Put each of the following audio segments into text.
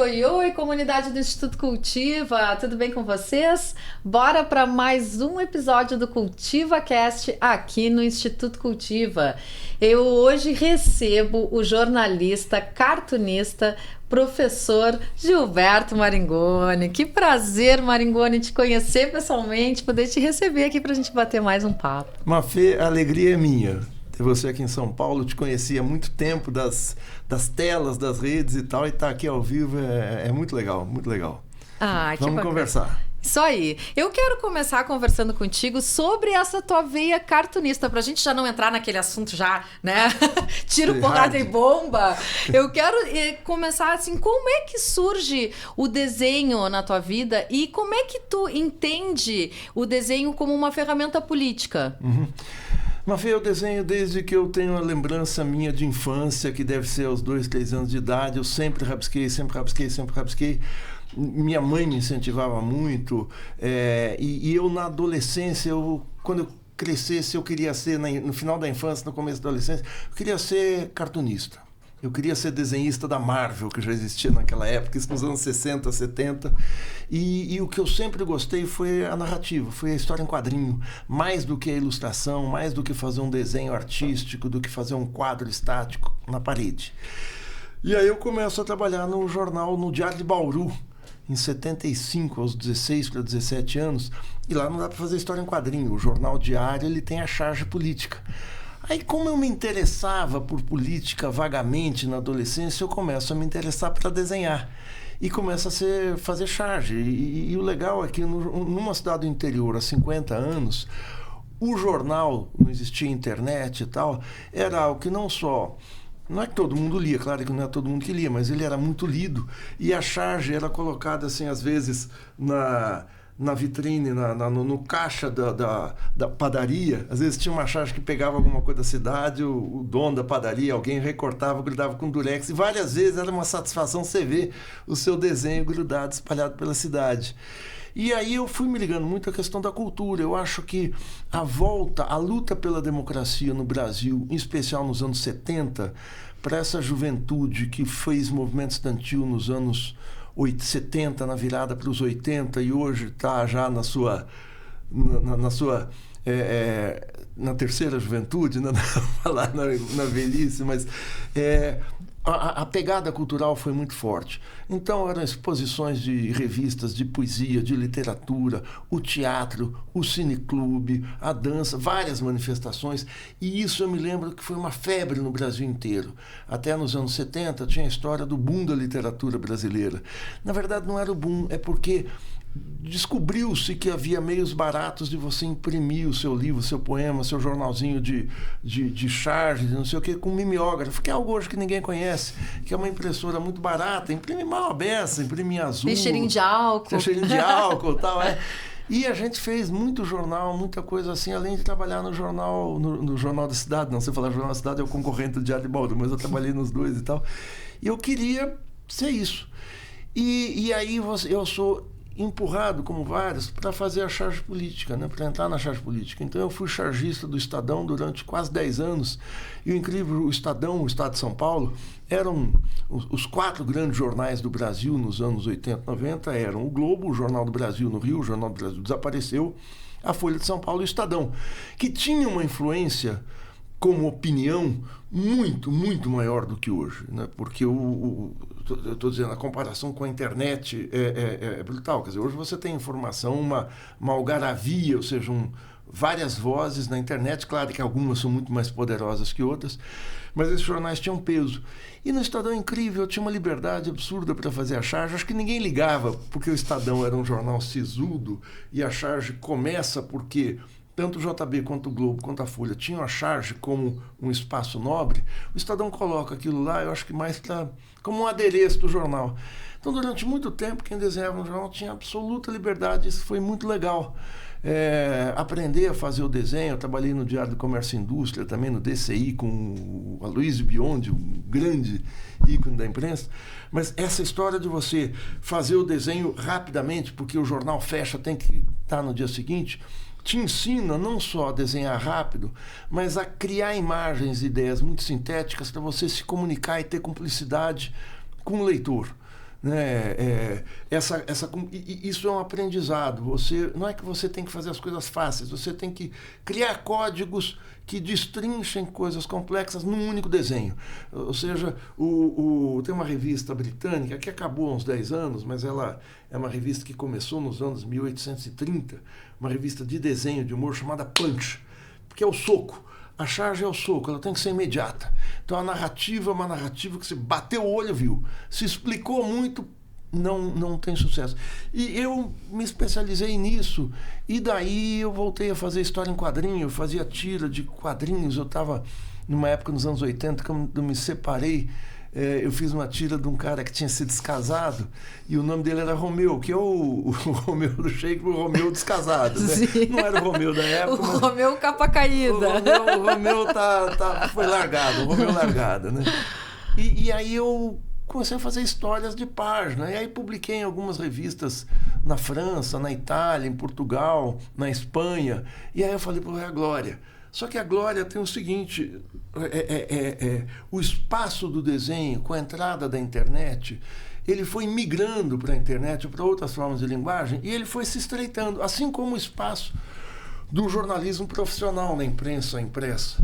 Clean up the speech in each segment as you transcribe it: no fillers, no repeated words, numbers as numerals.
Oi, oi, comunidade do Instituto Cultiva, tudo bem com vocês? Bora para mais um episódio do CultivaCast aqui no Instituto Cultiva. Eu hoje recebo o jornalista, cartunista, professor Gilberto Maringoni. Que prazer, Maringoni, te conhecer pessoalmente, poder te receber aqui para a gente bater mais um papo. Mafê, a alegria é minha. Ter você aqui em São Paulo, te conheci há muito tempo das telas, das redes e tal, e estar aqui ao vivo é muito legal, muito legal. Vamos conversar. Isso aí. Eu quero começar conversando contigo sobre essa tua veia cartunista, pra gente já não entrar naquele assunto já, né? Tiro, porrada e bomba. Eu quero começar assim, como é que surge o desenho na tua vida e como é que tu entende o desenho como uma ferramenta política? Mafê, eu desenho desde que eu tenho uma lembrança minha de infância, que deve ser aos 2, 3 anos de idade. Eu sempre rabisquei. Minha mãe me incentivava muito. E eu, na adolescência, quando eu crescesse, eu queria ser, no final da infância, no começo da adolescência, eu queria ser cartunista. Eu queria ser desenhista da Marvel, que já existia naquela época, isso nos anos 60, 70. E o que eu sempre gostei foi a narrativa, foi a história em quadrinho. Mais do que a ilustração, mais do que fazer um desenho artístico, do que fazer um quadro estático na parede. E aí eu começo a trabalhar no jornal, no Diário de Bauru, em 75, aos 16 para 17 anos. E lá não dá para fazer história em quadrinho. O jornal diário, ele tem a charge política. Aí, como eu me interessava por política vagamente na adolescência, eu começo a me interessar para desenhar. E começo a fazer charge. E o legal é que numa cidade do interior, há 50 anos, o jornal, não existia internet e tal, era algo que não é que todo mundo lia, claro que não é todo mundo que lia, mas ele era muito lido. E a charge era colocada, assim, às vezes, na vitrine, no caixa da padaria. Às vezes tinha uma charge que pegava alguma coisa da cidade, o dono da padaria, alguém recortava, grudava com durex, e várias vezes era uma satisfação você ver o seu desenho grudado, espalhado pela cidade. E aí eu fui me ligando muito à questão da cultura. Eu acho que a luta pela democracia no Brasil, em especial nos anos 70, para essa juventude que fez movimento estudantil nos anos 70, na virada para os 80, e hoje está já na terceira juventude, não falar na velhice, mas a pegada cultural foi muito forte. Então eram exposições de revistas, de poesia, de literatura, o teatro, o cineclube, a dança, várias manifestações, e isso eu me lembro que foi uma febre no Brasil inteiro. Até nos anos 70 tinha a história do boom da literatura brasileira. Na verdade não era o boom, é porque descobriu-se que havia meios baratos de você imprimir o seu livro, o seu poema, o seu jornalzinho de charge, de não sei o que, com mimeógrafo, que é algo hoje que ninguém conhece, que é uma impressora muito barata, imprime mal a beça, imprime em azul. Tem cheirinho de álcool. Tem cheirinho de álcool e tal, E a gente fez muito jornal, muita coisa assim, além de trabalhar no Jornal da Cidade. Não sei falar Jornal da Cidade, é o concorrente do Diário de Bauru, mas eu trabalhei nos dois e tal. E eu queria ser isso. E aí eu sou empurrado, como vários, para fazer a charge política, né? Para entrar na charge política. Então eu fui chargista do Estadão durante quase 10 anos, e o incrível, o Estadão, o Estado de São Paulo, eram os 4 grandes jornais do Brasil nos anos 80, 90, eram o Globo, o Jornal do Brasil no Rio, o Jornal do Brasil desapareceu, a Folha de São Paulo e o Estadão, que tinha uma influência como opinião muito, muito maior do que hoje, né? Porque eu estou dizendo, a comparação com a internet é brutal. Quer dizer, hoje você tem informação, uma algaravia, ou seja, várias vozes na internet. Claro que algumas são muito mais poderosas que outras, mas esses jornais tinham peso. E no Estadão, incrível, eu tinha uma liberdade absurda para fazer a charge. Acho que ninguém ligava, porque o Estadão era um jornal sisudo, e a charge começa porque tanto o JB quanto o Globo, quanto a Folha tinham a charge como um espaço nobre. O Estadão coloca aquilo lá, eu acho que mais como um adereço do jornal. Então, durante muito tempo, quem desenhava no jornal tinha absoluta liberdade. Isso foi muito legal. Aprender a fazer o desenho. Eu trabalhei no Diário do Comércio e Indústria, também no DCI, com o Aloysio Biondi, um grande ícone da imprensa. Mas essa história de você fazer o desenho rapidamente, porque o jornal fecha, tem que estar no dia seguinte, te ensina não só a desenhar rápido, mas a criar imagens e ideias muito sintéticas para você se comunicar e ter cumplicidade com o leitor. né? Isso é um aprendizado. Não é que você tem que fazer as coisas fáceis, você tem que criar códigos que destrinchem coisas complexas num único desenho. Ou seja, tem uma revista britânica que acabou há uns 10 anos, mas ela é uma revista que começou nos anos 1830, uma revista de desenho, de humor, chamada Punch, que é o soco. A charge é o soco, ela tem que ser imediata. Então a narrativa é uma narrativa que você bateu o olho e viu. Se explicou muito, não tem sucesso. E eu me especializei nisso. E daí eu voltei a fazer história em quadrinho, eu fazia tira de quadrinhos. Eu estava numa época nos anos 80, quando eu me separei, eu fiz uma tira de um cara que tinha se descasado e o nome dele era Romeu, que é o Romeu do Shakespeare, o Romeu descasado, né? Não era o Romeu da época. O Romeu capa caída. O Romeu foi largado, o Romeu largado, né? E aí eu comecei a fazer histórias de página. E aí publiquei em algumas revistas na França, na Itália, em Portugal, na Espanha. E aí eu falei, pô, é a Glória. Só que a Glória tem o seguinte, o espaço do desenho com a entrada da internet, ele foi migrando para a internet, para outras formas de linguagem, e ele foi se estreitando, assim como o espaço do jornalismo profissional na imprensa impressa.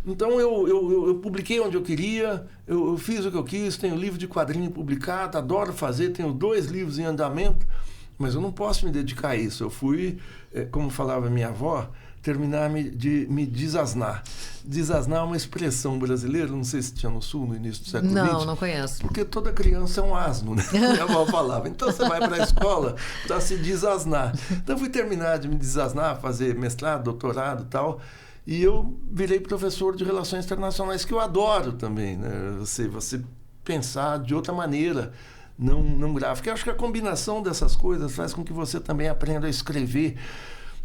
Então eu publiquei onde eu queria, eu fiz o que eu quis, tenho livro de quadrinho publicado, adoro fazer, tenho 2 livros em andamento, mas eu não posso me dedicar a isso. Eu fui, como falava minha avó, terminar de me desasnar. Desasnar é uma expressão brasileira, não sei se tinha no Sul, no início do século XX. Não conheço. Porque toda criança é um asno, né? Minha avó falava. Então você vai para a escola para se desasnar. Então eu fui terminar de me desasnar, fazer mestrado, doutorado e tal, e eu virei professor de Relações Internacionais, que eu adoro também, né? Você pensar de outra maneira, não gráfica. Eu acho que a combinação dessas coisas faz com que você também aprenda a escrever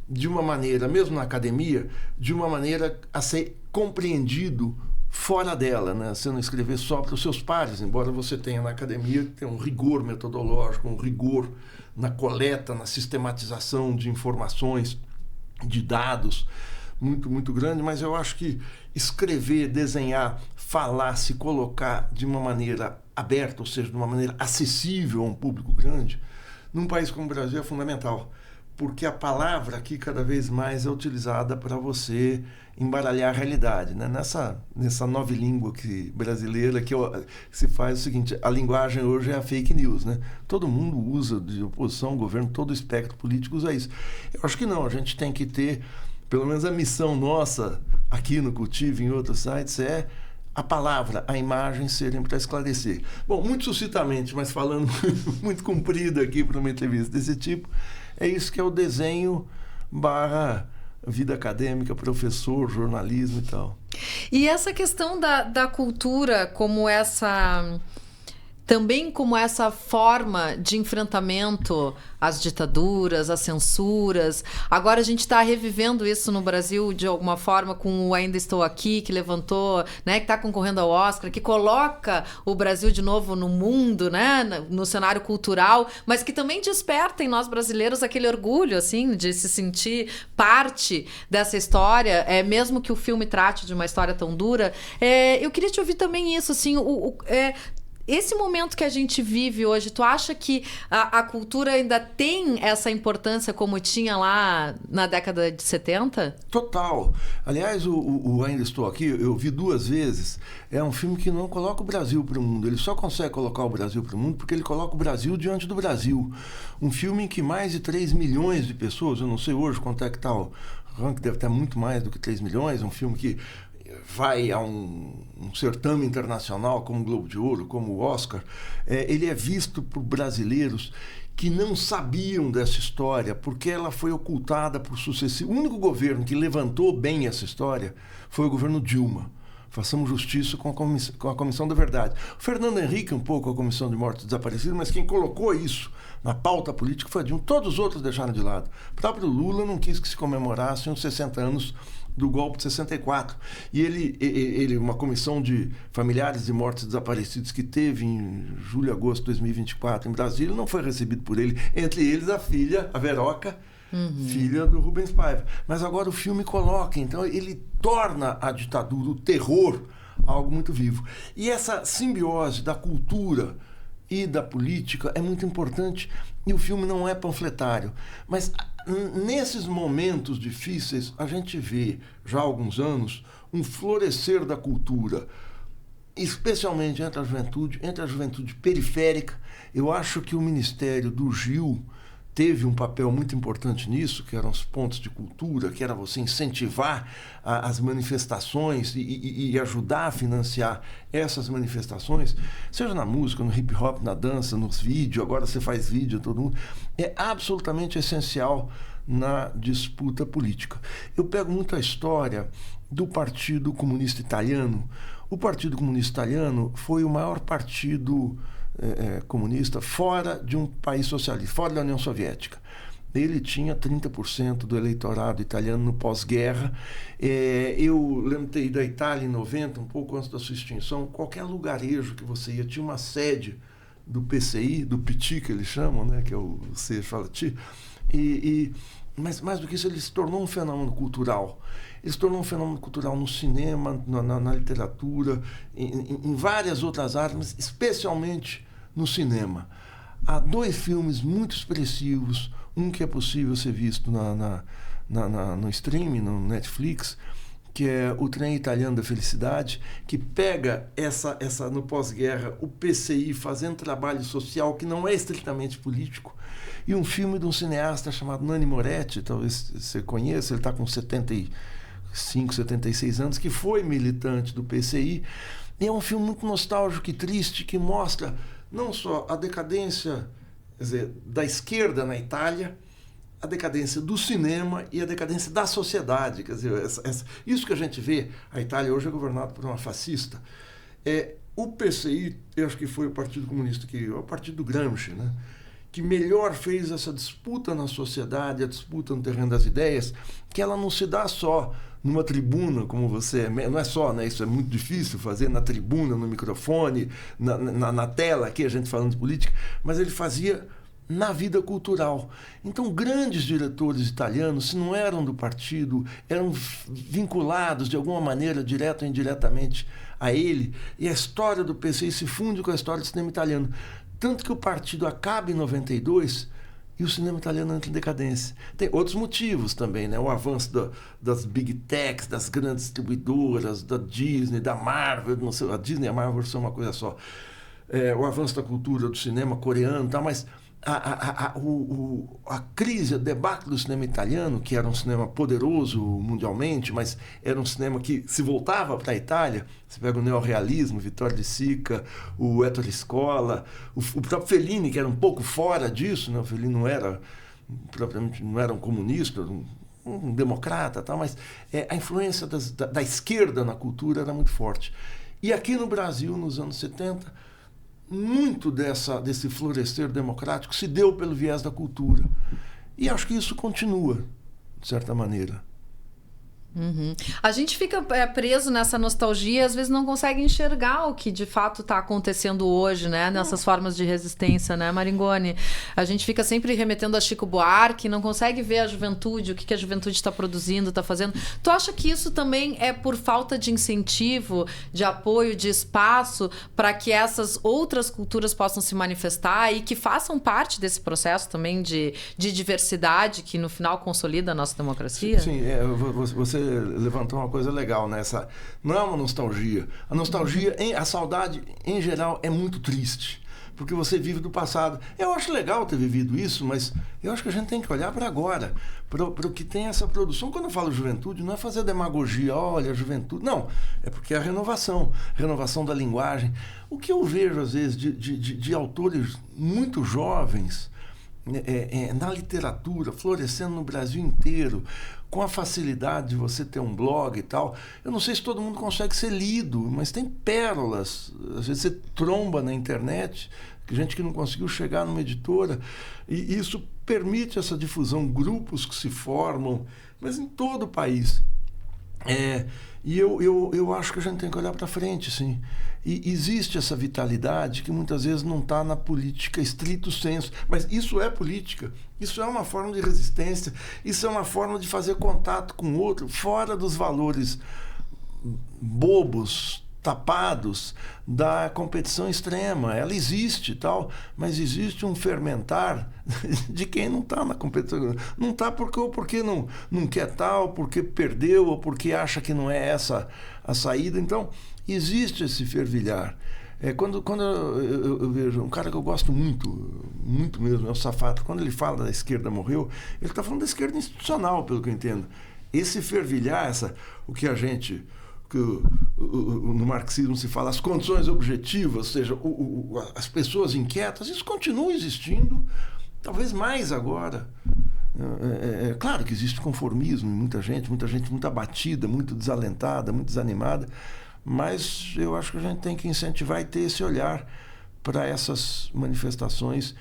de uma maneira, mesmo na academia, de uma maneira a ser compreendido fora dela, né? Você não escrever só para os seus pares, embora você tenha na academia um rigor metodológico, um rigor na coleta, na sistematização de informações, de dados, muito, muito grande, mas eu acho que escrever, desenhar, falar, se colocar de uma maneira aberta, ou seja, de uma maneira acessível a um público grande, num país como o Brasil é fundamental. Porque a palavra aqui cada vez mais é utilizada para você embaralhar a realidade, né? Nessa nova língua brasileira que se faz o seguinte, a linguagem hoje é a fake news, né? Todo mundo usa, de oposição ao governo, todo o espectro político usa isso. Eu acho que não, a gente tem que ter, pelo menos a missão nossa aqui no Cultivo e em outros sites a palavra, a imagem serem para esclarecer. Bom, muito sucintamente, mas falando muito comprido aqui para uma entrevista desse tipo, é isso que é o desenho / vida acadêmica, professor, jornalismo e tal. E essa questão da cultura também como essa forma de enfrentamento às ditaduras, às censuras. Agora a gente está revivendo isso no Brasil de alguma forma com o Ainda Estou Aqui, que levantou, né, que está concorrendo ao Oscar, que coloca o Brasil de novo no mundo, né, no cenário cultural, mas que também desperta em nós brasileiros aquele orgulho, assim, de se sentir parte dessa história, mesmo que o filme trate de uma história tão dura. Eu queria te ouvir também isso, assim, esse momento que a gente vive hoje, tu acha que a cultura ainda tem essa importância como tinha lá na década de 70? Total. Aliás, o Ainda Estou Aqui, eu vi 2 vezes. É um filme que não coloca o Brasil para o mundo. Ele só consegue colocar o Brasil para o mundo porque ele coloca o Brasil diante do Brasil. Um filme em que mais de 3 milhões de pessoas, eu não sei hoje quanto é que está o ranking, deve estar muito mais do que 3 milhões, um filme que vai a um certame internacional como o Globo de Ouro, como o Oscar, ele é visto por brasileiros que não sabiam dessa história, porque ela foi ocultada por sucessivos. O único governo que levantou bem essa história foi o governo Dilma. Façamos justiça com a Comissão da Verdade. O Fernando Henrique, um pouco, a Comissão de Mortos Desaparecidos, mas quem colocou isso na pauta política foi Dilma. Todos os outros deixaram de lado. O próprio Lula não quis que se comemorassem os 60 anos do golpe de 64. E ele, uma comissão de familiares de mortos desaparecidos que teve em julho e agosto de 2024 em Brasília, não foi recebido por ele. Entre eles, a filha, a Veroca, filha do Rubens Paiva. Mas agora o filme coloca, então ele torna a ditadura, o terror, algo muito vivo. E essa simbiose da cultura e da política é muito importante, e o filme não é panfletário. Mas nesses momentos difíceis, a gente vê, já há alguns anos, um florescer da cultura, especialmente entre a juventude periférica. Eu acho que o Ministério do Gil teve um papel muito importante nisso, que eram os pontos de cultura, que era você incentivar as manifestações e ajudar a financiar essas manifestações, seja na música, no hip hop, na dança, nos vídeos, agora você faz vídeo, todo mundo. É absolutamente essencial na disputa política. Eu pego muito a história do Partido Comunista Italiano. O Partido Comunista Italiano foi o maior partido comunista fora de um país socialista, fora da União Soviética. Ele tinha 30% do eleitorado italiano no pós-guerra. Eu lembro de ter ido à Itália em 90, um pouco antes da sua extinção. Qualquer lugarejo que você ia tinha uma sede do PCI, do PT, que eles chamam, né? Que é o C fala T. Mas mais do que isso, ele se tornou um fenômeno cultural. Ele se tornou um fenômeno cultural no cinema, na literatura, em várias outras áreas, mas especialmente no cinema. Há 2 filmes muito expressivos, um que é possível ser visto no streaming, no Netflix, que é O Trem Italiano da Felicidade, que pega essa no pós-guerra, o PCI fazendo trabalho social que não é estritamente político, e um filme de um cineasta chamado Nanni Moretti, talvez você conheça, ele está com 75, 76 anos, que foi militante do PCI, e é um filme muito nostálgico e triste, que mostra não só a decadência, quer dizer, da esquerda na Itália, a decadência do cinema e a decadência da sociedade. Quer dizer, isso que a gente vê, a Itália hoje é governada por uma fascista. O PCI, eu acho que foi o Partido Comunista, o partido do Gramsci, né, que melhor fez essa disputa na sociedade, a disputa no terreno das ideias, que ela não se dá só numa tribuna, como você... Não é só, né? Isso é muito difícil fazer na tribuna, no microfone, na tela, aqui a gente falando de política, mas ele fazia na vida cultural. Então, grandes diretores italianos, se não eram do partido, eram vinculados de alguma maneira, direta ou indiretamente, a ele, e a história do PCI se funde com a história do cinema italiano. Tanto que o partido acaba em 92 e o cinema italiano entra em decadência. Tem outros motivos também, né? O avanço das big techs, das grandes distribuidoras, da Disney, da Marvel, não sei, a Disney e a Marvel são uma coisa só. O avanço da cultura do cinema coreano, tá? Mas a crise, a debacle do cinema italiano, que era um cinema poderoso mundialmente, mas era um cinema que se voltava para a Itália. Você pega o neorrealismo, Vittorio De Sica, o Ettore Scola, o próprio Fellini, que era um pouco fora disso, né? O Fellini não era um comunista, um democrata, tá? Mas a influência da esquerda na cultura era muito forte. E aqui no Brasil, nos anos 70, muito desse florescer democrático se deu pelo viés da cultura. E acho que isso continua, de certa maneira. Uhum. A gente fica preso nessa nostalgia, às vezes não consegue enxergar o que de fato está acontecendo hoje, né? Nessas formas de resistência, né, Maringoni? A gente fica sempre remetendo a Chico Buarque, não consegue ver a juventude, o que a juventude está produzindo, está fazendo. Tu acha que isso também é por falta de incentivo, de apoio, de espaço para que essas outras culturas possam se manifestar e que façam parte desse processo também de diversidade que no final consolida a nossa democracia? Sim, você levantou uma coisa legal, né? Não é uma nostalgia. A nostalgia, a saudade, em geral, é muito triste, porque você vive do passado. Eu acho legal ter vivido isso, mas eu acho que a gente tem que olhar para agora, para o que tem essa produção. Quando eu falo juventude, não é fazer demagogia, olha, juventude. Não, é porque é a renovação da linguagem. O que eu vejo, às vezes, de autores muito jovens, na literatura, florescendo no Brasil inteiro, com a facilidade de você ter um blog e tal. Eu não sei se todo mundo consegue ser lido, mas tem pérolas. Às vezes você tromba na internet, gente que não conseguiu chegar numa editora, e isso permite essa difusão, grupos que se formam, mas em todo o país. E eu acho que a gente tem que olhar para frente, sim. E existe essa vitalidade que muitas vezes não está na política estrito sensu. Mas isso é política, isso é uma forma de resistência, isso é uma forma de fazer contato com o outro, fora dos valores bobos, tapados da competição extrema. Ela existe e tal, mas existe um fermentar de quem não está na competição. Não está porque não quer tal, porque perdeu, ou porque acha que não é essa a saída. Então, existe esse fervilhar. Quando eu vejo um cara que eu gosto muito mesmo, é o Safato, quando ele fala da esquerda morreu, ele está falando da esquerda institucional, pelo que eu entendo. Esse fervilhar, o que no marxismo se fala, as condições objetivas, ou seja, as pessoas inquietas, isso continua existindo, talvez mais agora. Claro que existe conformismo em muita gente muito abatida, muito desalentada, muito desanimada, mas eu acho que a gente tem que incentivar e ter esse olhar para essas manifestações.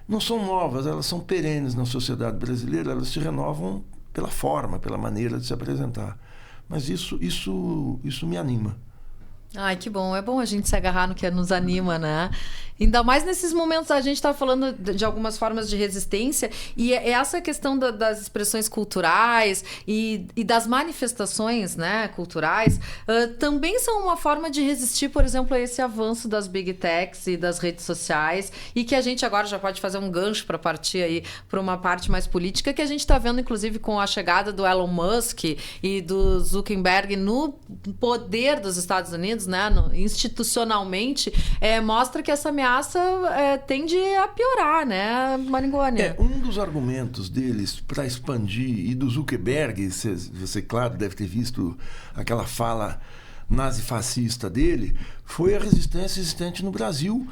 Não são novas, elas são perenes na sociedade brasileira, elas se renovam pela forma, pela maneira de se apresentar. Mas isso me anima. Ai, que bom. É bom a gente se agarrar no que nos anima, né? Ainda mais nesses momentos, a gente está falando de algumas formas de resistência, e essa questão das expressões culturais e das manifestações, né, culturais também são uma forma de resistir, por exemplo, a esse avanço das big techs e das redes sociais, e que a gente agora já pode fazer um gancho para partir aí para uma parte mais política, que a gente está vendo, inclusive, com a chegada do Elon Musk e do Zuckerberg no poder dos Estados Unidos, né, institucionalmente, mostra que essa ameaça tende a piorar, né, Maringoni? Um dos argumentos deles para expandir, e do Zuckerberg, você, claro, deve ter visto aquela fala nazifascista dele, foi a resistência existente no Brasil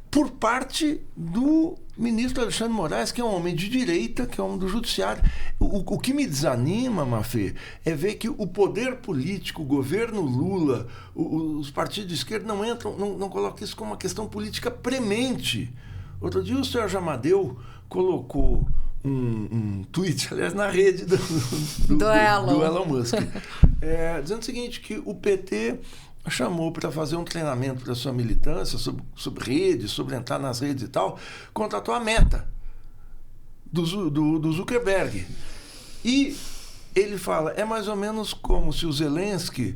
por parte do ministro Alexandre Moraes, que é um homem de direita, que é um homem do judiciário. O que me desanima, Mafê, é ver que o poder político, o governo Lula, os partidos de esquerda não colocam isso como uma questão política premente. Outro dia o Sérgio Amadeu colocou um tweet, aliás, na rede do Elon Musk, dizendo o seguinte, que o PT chamou para fazer um treinamento para sua militância sobre redes, sobre entrar nas redes e tal, contratou a Meta do Zuckerberg. E ele fala, é mais ou menos como se o Zelensky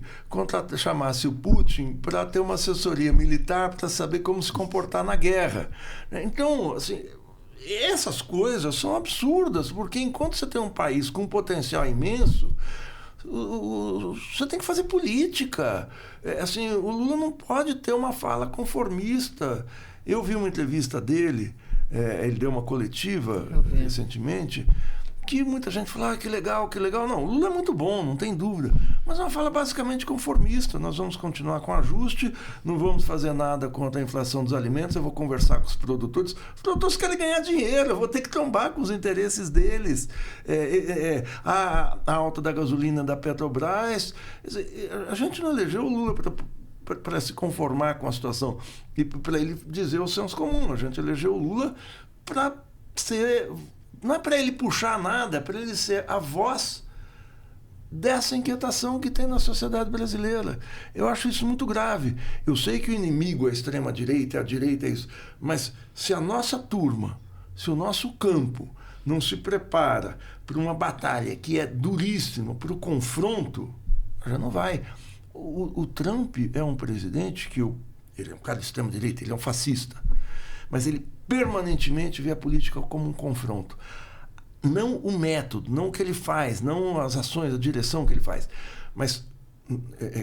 chamasse o Putin para ter uma assessoria militar para saber como se comportar na guerra. Então, assim, essas coisas são absurdas, porque enquanto você tem um país com um potencial imenso, você tem que fazer política. Assim, o Lula não pode ter uma fala conformista. Eu vi uma entrevista dele, ele deu uma coletiva recentemente, que muita gente falou, que legal, que legal. Não, o Lula é muito bom, não tem dúvida. Mas é uma fala basicamente conformista. Nós vamos continuar com ajuste, não vamos fazer nada contra a inflação dos alimentos, eu vou conversar com os produtores. Os produtores querem ganhar dinheiro, eu vou ter que trombar com os interesses deles. A alta da gasolina da Petrobras. A gente não elegeu o Lula para se conformar com a situação e para ele dizer o senso comum. A gente elegeu o Lula para ser... Não é para ele puxar nada, é para ele ser a voz dessa inquietação que tem na sociedade brasileira. Eu acho isso muito grave. Eu sei que o inimigo é a extrema-direita, a direita é isso, mas se a nossa turma, se o nosso campo não se prepara para uma batalha que é duríssima, para o confronto, já não vai. O Trump é um presidente ele é um cara de extrema-direita, ele é um fascista, mas ele permanentemente vê a política como um confronto. Não o método, não o que ele faz, não as ações, a direção que ele faz, mas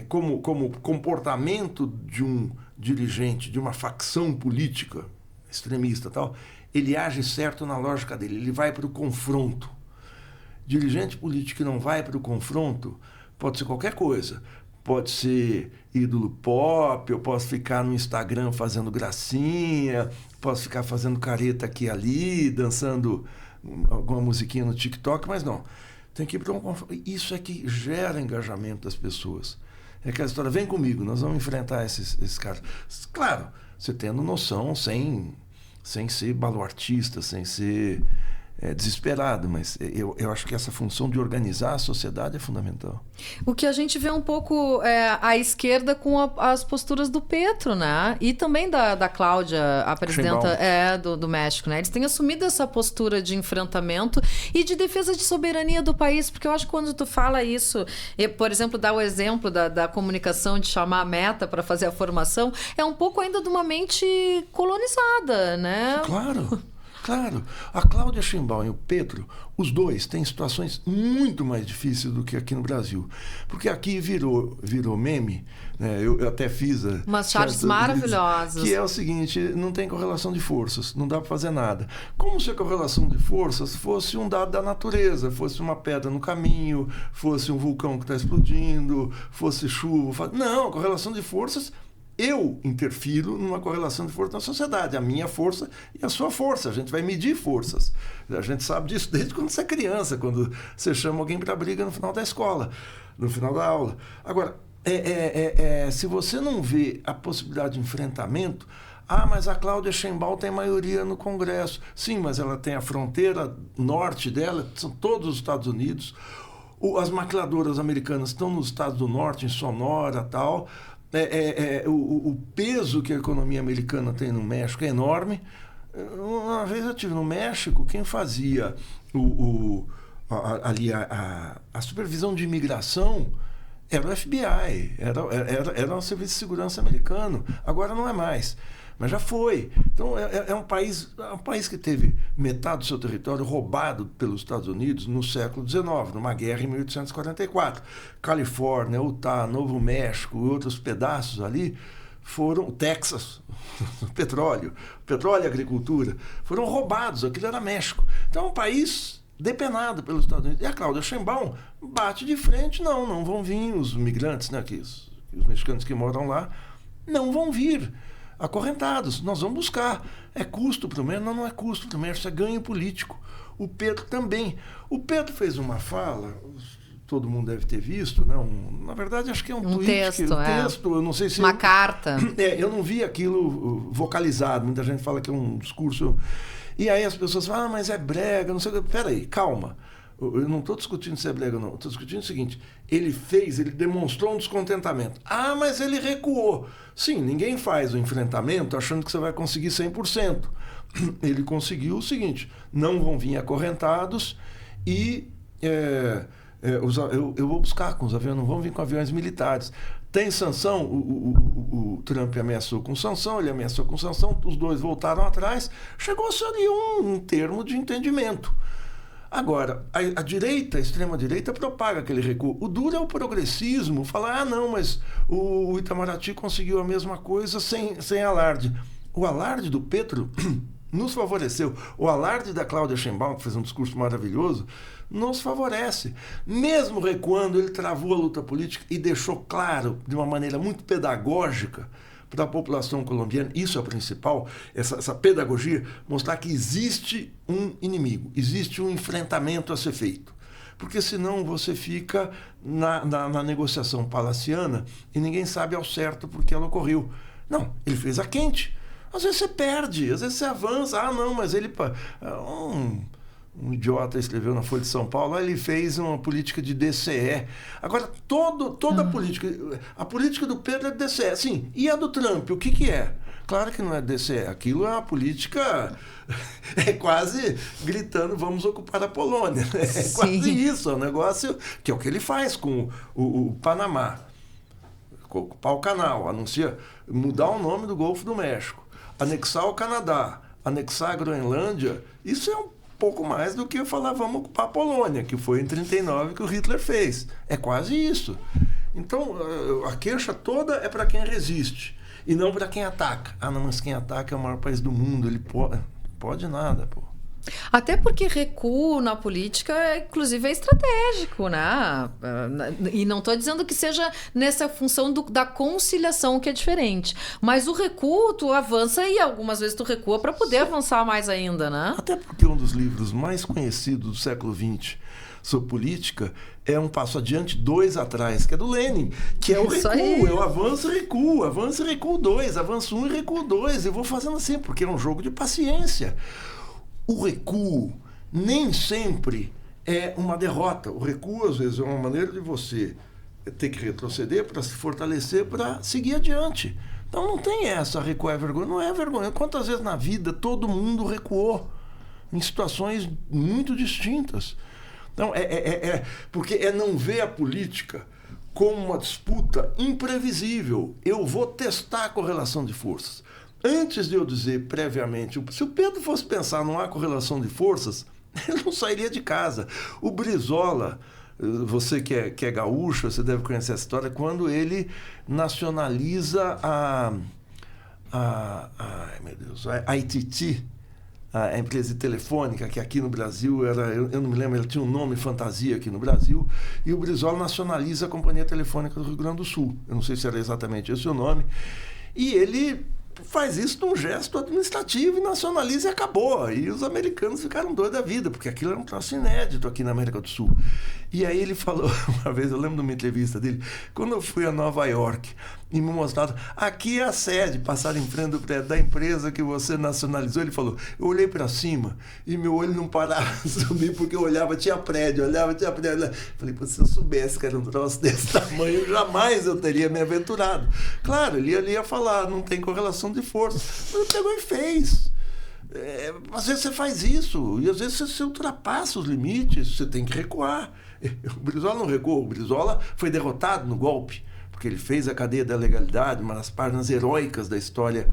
como comportamento de um dirigente, de uma facção política extremista tal, ele age certo na lógica dele, ele vai para o confronto. Dirigente político que não vai para o confronto pode ser qualquer coisa. Pode ser ídolo pop, eu posso ficar no Instagram fazendo gracinha, posso ficar fazendo careta aqui e ali, dançando alguma musiquinha no TikTok, mas não. Tem que ir para um confronto. Isso é que gera engajamento das pessoas. É aquela história, vem comigo, nós vamos enfrentar esses caras. Claro, você tendo noção, sem ser baluartista, sem ser desesperado, mas eu acho que essa função de organizar a sociedade é fundamental. O que a gente vê um pouco à esquerda com as posturas do Petro, né? E também da Cláudia, a presidenta do México, né? Eles têm assumido essa postura de enfrentamento e de defesa de soberania do país, porque eu acho que quando tu fala isso, por exemplo, dá o exemplo da comunicação de chamar a meta para fazer a formação, é um pouco ainda de uma mente colonizada, né? Claro, a Cláudia Sheinbaum e o Petro, os dois têm situações muito mais difíceis do que aqui no Brasil. Porque aqui virou meme, né? Eu até fiz umas charges maravilhosas. Que é o seguinte, não tem correlação de forças, não dá para fazer nada. Como se a correlação de forças fosse um dado da natureza, fosse uma pedra no caminho, fosse um vulcão que está explodindo, fosse chuva. Não, a correlação de forças... Eu interfiro numa correlação de força na sociedade, a minha força e a sua força. A gente vai medir forças. A gente sabe disso desde quando você é criança, quando você chama alguém para briga no final da escola, no final da aula. Agora, se você não vê a possibilidade de enfrentamento, mas a Cláudia Sheinbaum tem maioria no Congresso. Sim, mas ela tem a fronteira norte dela, são todos os Estados Unidos. As maquiladoras americanas estão nos Estados do Norte, em Sonora e tal. O peso que a economia americana tem no México é enorme. Uma vez eu estive no México, quem fazia a supervisão de imigração era o FBI, era o Serviço de Segurança americano. Agora não é mais, mas já foi. Então é um país que teve metade do seu território roubado pelos Estados Unidos no século XIX, numa guerra em 1844. Califórnia, Utah, Novo México e outros pedaços ali foram... Texas, petróleo e agricultura, foram roubados. Aquilo era México. Então é um país depenado pelos Estados Unidos. E a Cláudia Sheinbaum bate de frente. Não vão vir os migrantes, né, os mexicanos que moram lá, não vão vir acorrentados, nós vamos buscar. É custo para o México? Não é custo para o México, é ganho político. O Petro também. O Petro fez uma fala, todo mundo deve ter visto, né? Na verdade, acho que é um tweet. Texto, eu não sei se... Uma carta. Eu não vi aquilo vocalizado, muita gente fala que é um discurso... E aí as pessoas falam, mas é brega, não sei o que. Peraí, calma. Eu não estou discutindo se é brega ou não. Estou discutindo o seguinte, ele demonstrou um descontentamento. Mas ele recuou. Sim, ninguém faz o enfrentamento achando que você vai conseguir 100%. Ele conseguiu o seguinte, não vão vir acorrentados e eu vou buscar com os aviões, não vão vir com aviões militares. Tem sanção, o Trump ameaçou com sanção, ele ameaçou com sanção, os dois voltaram atrás, chegou-se ali um termo de entendimento. Agora, a direita, a extrema-direita, propaga aquele recuo. O duro é o progressismo, falar, não, mas o Itamaraty conseguiu a mesma coisa sem alarde. O alarde do Petro nos favoreceu. O alarde da Cláudia Sheinbaum, que fez um discurso maravilhoso, nos favorece. Mesmo recuando, ele travou a luta política e deixou claro, de uma maneira muito pedagógica, para a população colombiana, isso é o principal, essa pedagogia, mostrar que existe um inimigo, existe um enfrentamento a ser feito. Porque senão você fica na negociação palaciana e ninguém sabe ao certo por que ela ocorreu. Não, ele fez a quente. Às vezes você perde, às vezes você avança. Não, mas ele... Um idiota escreveu na Folha de São Paulo, ele fez uma política de DCE. Agora, toda a política do Pedro é DCE. Sim, e a do Trump, o que é? Claro que não é DCE, aquilo é uma política, é quase gritando, vamos ocupar a Polônia. É quase isso, é um negócio que é o que ele faz com o Panamá. Ocupar o canal, anuncia mudar o nome do Golfo do México, anexar o Canadá, anexar a Groenlândia, isso é um pouco mais do que falar vamos ocupar a Polônia, que foi em 1939 que o Hitler fez. É quase isso. Então, a queixa toda é para quem resiste e não para quem ataca. Não, mas quem ataca é o maior país do mundo, ele pode nada, pô. Até porque recuo na política, inclusive, é estratégico, né? E não estou dizendo que seja nessa função da conciliação, que é diferente. Mas o recuo, tu avança e algumas vezes tu recua para poder avançar mais ainda, né? Até porque um dos livros mais conhecidos do século XX sobre política é Um Passo Adiante, Dois Atrás, que é do Lenin, que é o recuo, eu avanço e recuo 2, avanço 1 e recuo 2, eu vou fazendo assim, porque é um jogo de paciência. O recuo nem sempre é uma derrota. O recuo, às vezes, é uma maneira de você ter que retroceder para se fortalecer, para seguir adiante. Então não tem essa, recuar é vergonha. Não é vergonha. Quantas vezes na vida todo mundo recuou em situações muito distintas? Então, porque é não ver a política como uma disputa imprevisível. Eu vou testar a correlação de forças. Antes de eu dizer previamente, se o Pedro fosse pensar não há correlação de forças, ele não sairia de casa. O Brizola, você que é gaúcho, você deve conhecer essa história, quando ele nacionaliza meu Deus, a ITT, a empresa telefônica, que aqui no Brasil era, eu não me lembro, ela tinha um nome fantasia aqui no Brasil, e o Brizola nacionaliza a Companhia Telefônica do Rio Grande do Sul. Eu não sei se era exatamente esse o nome. E ele faz isso num gesto administrativo e nacionaliza e acabou. E os americanos ficaram doidos da vida, porque aquilo era um troço inédito aqui na América do Sul. E aí ele falou, uma vez, eu lembro de uma entrevista dele, quando eu fui a Nova York e me mostraram, aqui é a sede, passaram em frente do prédio da empresa que você nacionalizou, ele falou, eu olhei para cima e meu olho não parava de subir, porque eu olhava, tinha prédio. Falei, se eu soubesse que era um troço desse tamanho, jamais eu teria me aventurado. Claro, ele ia falar, não tem correlação de força. Mas ele pegou e fez. Às vezes você faz isso, e às vezes você ultrapassa os limites, você tem que recuar. O Brizola não recuou, o Brizola foi derrotado no golpe, porque ele fez a cadeia da legalidade, uma das páginas heróicas da história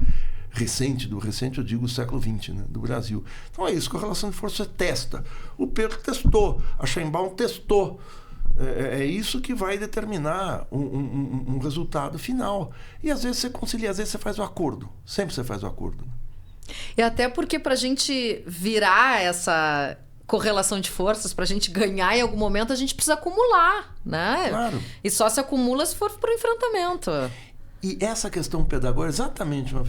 recente eu digo o século XX, né, do Brasil. Então é isso, correlação de força você testa. O Pedro testou, a Sheinbaum testou. É isso que vai determinar um resultado final. E às vezes você concilia, às vezes você faz o acordo. Sempre você faz o acordo. E até porque para a gente virar essa correlação de forças, para a gente ganhar em algum momento, a gente precisa acumular, né? Claro. E só se acumula se for para o enfrentamento. E essa questão pedagógica,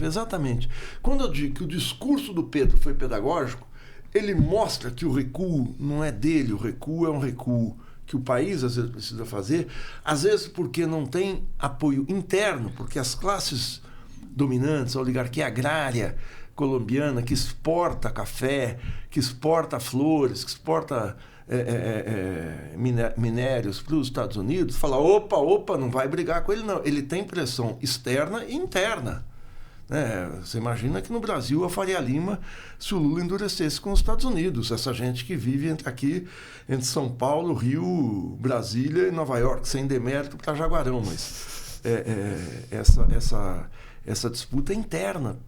exatamente. Quando eu digo que o discurso do Pedro foi pedagógico, ele mostra que o recuo não é dele, o recuo é um recuo que o país às vezes precisa fazer, às vezes porque não tem apoio interno, porque as classes dominantes, a oligarquia agrária colombiana, que exporta café, que exporta flores, que exporta minérios para os Estados Unidos, fala, opa, não vai brigar com ele não. Ele tem pressão externa e interna. Você imagina que no Brasil a Faria Lima, se o Lula endurecesse com os Estados Unidos, essa gente que vive aqui entre São Paulo, Rio, Brasília e Nova York, sem demérito para Jaguarão, mas essa disputa é interna.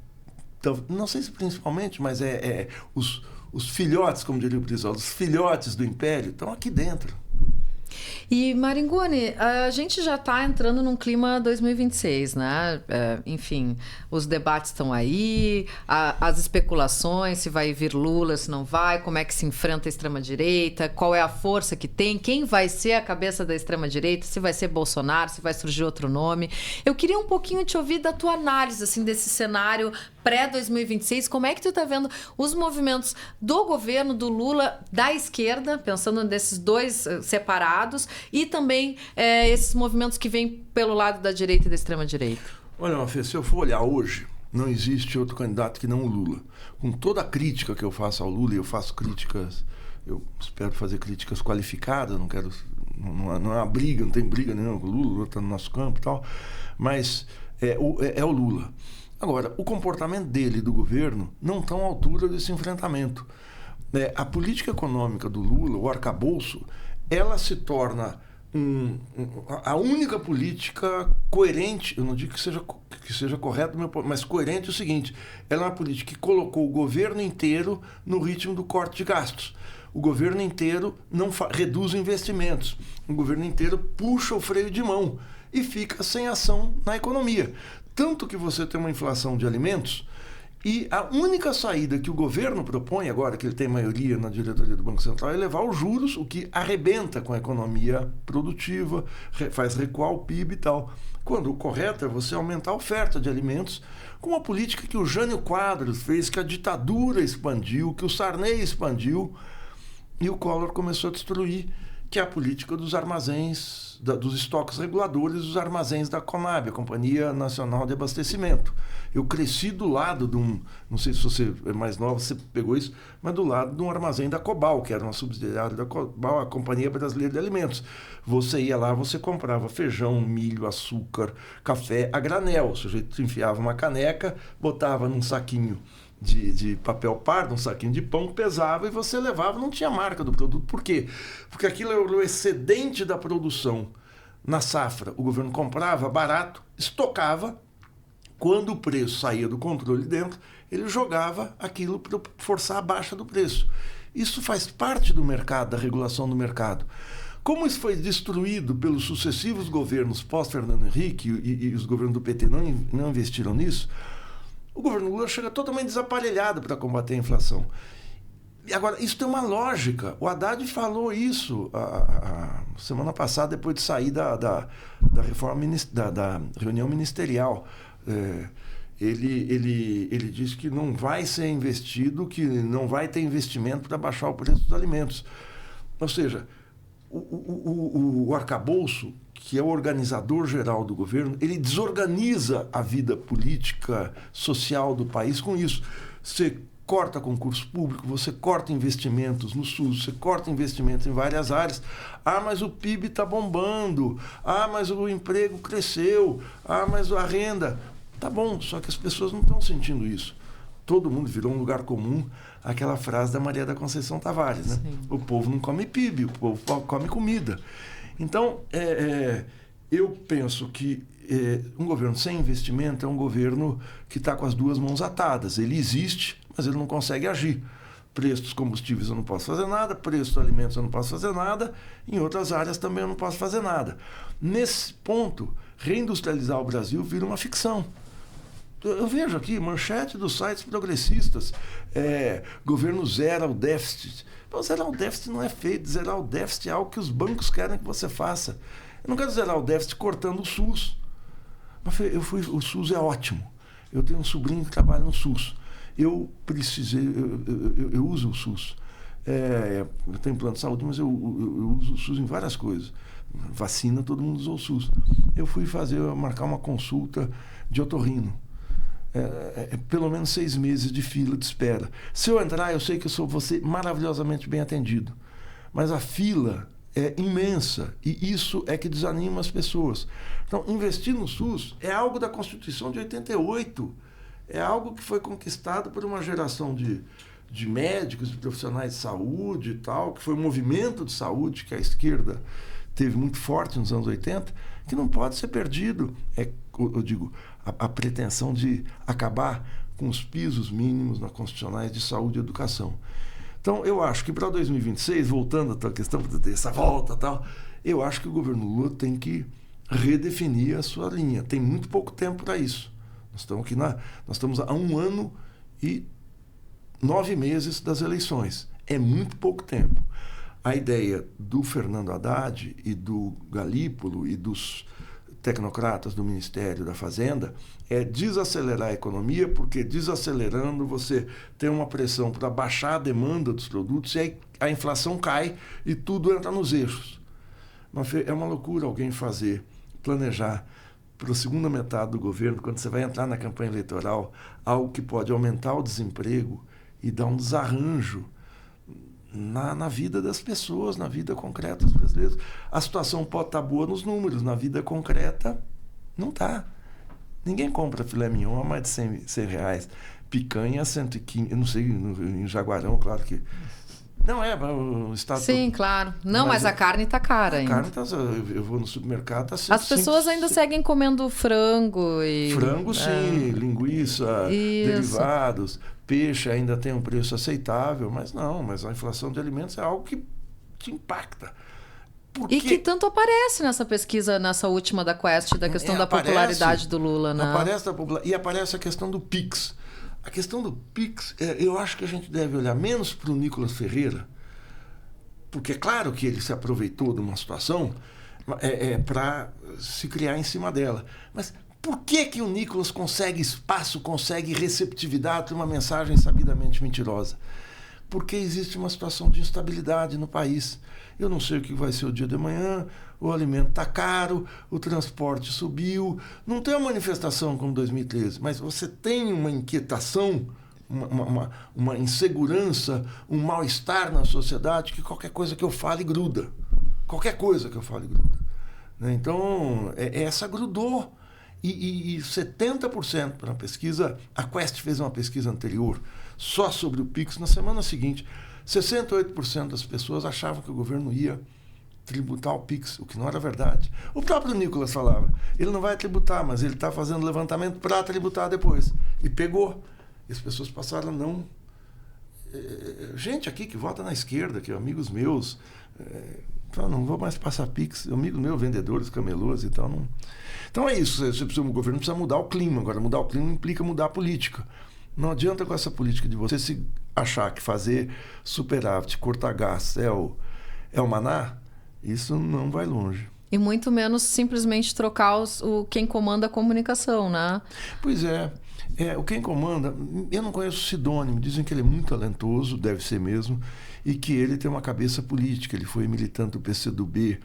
Então, não sei se principalmente, mas os filhotes, como diria o Brizola, os filhotes do Império estão aqui dentro. E, Maringoni, a gente já está entrando num clima 2026, né? Enfim, os debates estão aí, as especulações, se vai vir Lula, se não vai, como é que se enfrenta a extrema-direita, qual é a força que tem, quem vai ser a cabeça da extrema-direita, se vai ser Bolsonaro, se vai surgir outro nome. Eu queria um pouquinho te ouvir da tua análise, assim, desse cenário pré-2026, como é que tu está vendo os movimentos do governo, do Lula, da esquerda, pensando nesses dois separados, e também esses movimentos que vêm pelo lado da direita e da extrema-direita? Olha, Mafê, se eu for olhar hoje, não existe outro candidato que não o Lula. Com toda a crítica que eu faço ao Lula, e eu faço críticas, eu espero fazer críticas qualificadas, não quero, não é uma briga, não tem briga nenhuma com o Lula está no nosso campo e tal, mas é o Lula. Agora, o comportamento dele e do governo não estão à altura desse enfrentamento. A política econômica do Lula, o arcabouço, ela se torna a única política coerente, eu não digo que seja correto, mas coerente é o seguinte, ela é uma política que colocou o governo inteiro no ritmo do corte de gastos. O governo inteiro não reduz investimentos. O governo inteiro puxa o freio de mão e fica sem ação na economia. Tanto que você tem uma inflação de alimentos e a única saída que o governo propõe, agora que ele tem maioria na diretoria do Banco Central, é elevar os juros, o que arrebenta com a economia produtiva, faz recuar o PIB e tal. Quando o correto é você aumentar a oferta de alimentos com uma política que o Jânio Quadros fez, que a ditadura expandiu, que o Sarney expandiu e o Collor começou a destruir, que é a política dos armazéns, dos estoques reguladores dos armazéns da Conab, a Companhia Nacional de Abastecimento. Eu cresci do lado de um, não sei se você é mais nova, você pegou isso, mas do lado de um armazém da Cobal, que era uma subsidiária da Cobal, a Companhia Brasileira de Alimentos. Você ia lá, você comprava feijão, milho, açúcar, café a granel. O sujeito enfiava uma caneca, botava num saquinho de papel pardo, um saquinho de pão, pesava e você levava, não tinha marca do produto. Por quê? Porque aquilo era o excedente da produção. Na safra, o governo comprava barato, estocava, quando o preço saía do controle dentro, ele jogava aquilo para forçar a baixa do preço. Isso faz parte do mercado, da regulação do mercado. Como isso foi destruído pelos sucessivos governos pós-Fernando Henrique e os governos do PT não investiram nisso, o governo Lula chega totalmente desaparelhado para combater a inflação. E agora, isso tem uma lógica. O Haddad falou isso a semana passada, depois de sair da reforma, da reunião ministerial. Ele disse que não vai ser investido, que não vai ter investimento para baixar o preço dos alimentos. Ou seja, o arcabouço, que é o organizador geral do governo, ele desorganiza a vida política, social do país com isso. Você corta concurso público, você corta investimentos no SUS, você corta investimentos em várias áreas. Ah, mas o PIB está bombando. Ah, mas o emprego cresceu. Ah, mas a renda... Tá bom, só que as pessoas não estão sentindo isso. Todo mundo virou um lugar comum aquela frase da Maria da Conceição Tavares, né? O povo não come PIB, o povo come comida. Então, eu penso que um governo sem investimento é um governo que está com as duas mãos atadas. Ele existe, mas ele não consegue agir. Preço dos combustíveis eu não posso fazer nada, preço dos alimentos eu não posso fazer nada, em outras áreas também eu não posso fazer nada. Nesse ponto, reindustrializar o Brasil vira uma ficção. Eu vejo aqui, manchete dos sites progressistas, governo zera o déficit. Então, zerar o déficit não é feito, zerar o déficit é algo que os bancos querem que você faça. Eu não quero zerar o déficit cortando o SUS. O SUS é ótimo. Eu tenho um sobrinho que trabalha no SUS. Eu uso o SUS. Eu tenho plano de saúde, mas eu uso o SUS em várias coisas. Vacina, todo mundo usou o SUS. Eu fui marcar uma consulta de otorrino. Pelo menos 6 meses de fila de espera. Se eu entrar, eu sei que vou ser maravilhosamente bem atendido. Mas a fila é imensa e isso é que desanima as pessoas. Então, investir no SUS é algo da Constituição de 88. É algo que foi conquistado por uma geração de médicos, de profissionais de saúde e tal, que foi um movimento de saúde que a esquerda teve muito forte nos anos 80, que não pode ser perdido. Eu digo, a pretensão de acabar com os pisos mínimos na constitucionais de saúde e educação. Então, eu acho que para 2026, voltando à tua questão, dessa volta e tal, eu acho que o governo Lula tem que redefinir a sua linha. Tem muito pouco tempo para isso. Nós estamos há 1 ano e 9 meses das eleições. É muito pouco tempo. A ideia do Fernando Haddad e do Galípolo e dos tecnocratas do Ministério da Fazenda é desacelerar a economia, porque desacelerando você tem uma pressão para baixar a demanda dos produtos e aí a inflação cai e tudo entra nos eixos. Mas é uma loucura alguém planejar para a segunda metade do governo, quando você vai entrar na campanha eleitoral, algo que pode aumentar o desemprego e dar um desarranjo na vida das pessoas, na vida concreta dos brasileiros. A situação pode estar boa nos números, na vida concreta não está. Ninguém compra filé mignon a mais de 100 reais. Picanha, 115, eu não sei, em Jaguarão, claro que... Não o estado... Sim, claro. Não, mas a carne está cara ainda. A carne está... Eu vou no supermercado... Tá As pessoas ainda seguem comendo frango e... Frango, sim. Linguiça, derivados. Peixe ainda tem um preço aceitável, mas a inflação de alimentos é algo que te impacta. E que tanto aparece nessa pesquisa, nessa última da Quest, da questão da popularidade do Lula, né? E aparece a questão do PIX. A questão do PIX, eu acho que a gente deve olhar menos para o Nicolas Ferreira, porque é claro que ele se aproveitou de uma situação para se criar em cima dela. Mas por que o Nicolas consegue espaço, consegue receptividade para uma mensagem sabidamente mentirosa? porque existe uma situação de instabilidade no país. Eu não sei o que vai ser o dia de amanhã, o alimento está caro, o transporte subiu. Não tem uma manifestação como 2013, mas você tem uma inquietação, uma insegurança, um mal-estar na sociedade que qualquer coisa que eu fale gruda. Qualquer coisa que eu fale gruda. Então, essa grudou. E 70% para a pesquisa, a Quest fez uma pesquisa anterior só sobre o Pix. Na semana seguinte, 68% das pessoas achavam que o governo ia tributar o Pix, o que não era verdade. O próprio Nicolas falava, ele não vai tributar, mas ele está fazendo levantamento para tributar depois. E pegou. E as pessoas passaram a não... Gente aqui que vota na esquerda, que amigos meus... não vou mais passar Pix, amigos meus, vendedores, camelôs e tal. Não... Então é isso, o governo precisa mudar o clima. Agora, mudar o clima implica mudar a política. Não adianta com essa política de você se achar que fazer superávit, cortar gás é o maná, isso não vai longe. E muito menos simplesmente trocar quem comanda a comunicação, né? Pois é. O quem comanda, eu não conheço o Sidônio, dizem que ele é muito talentoso, deve ser mesmo, e que ele tem uma cabeça política, ele foi militante do PCdoB,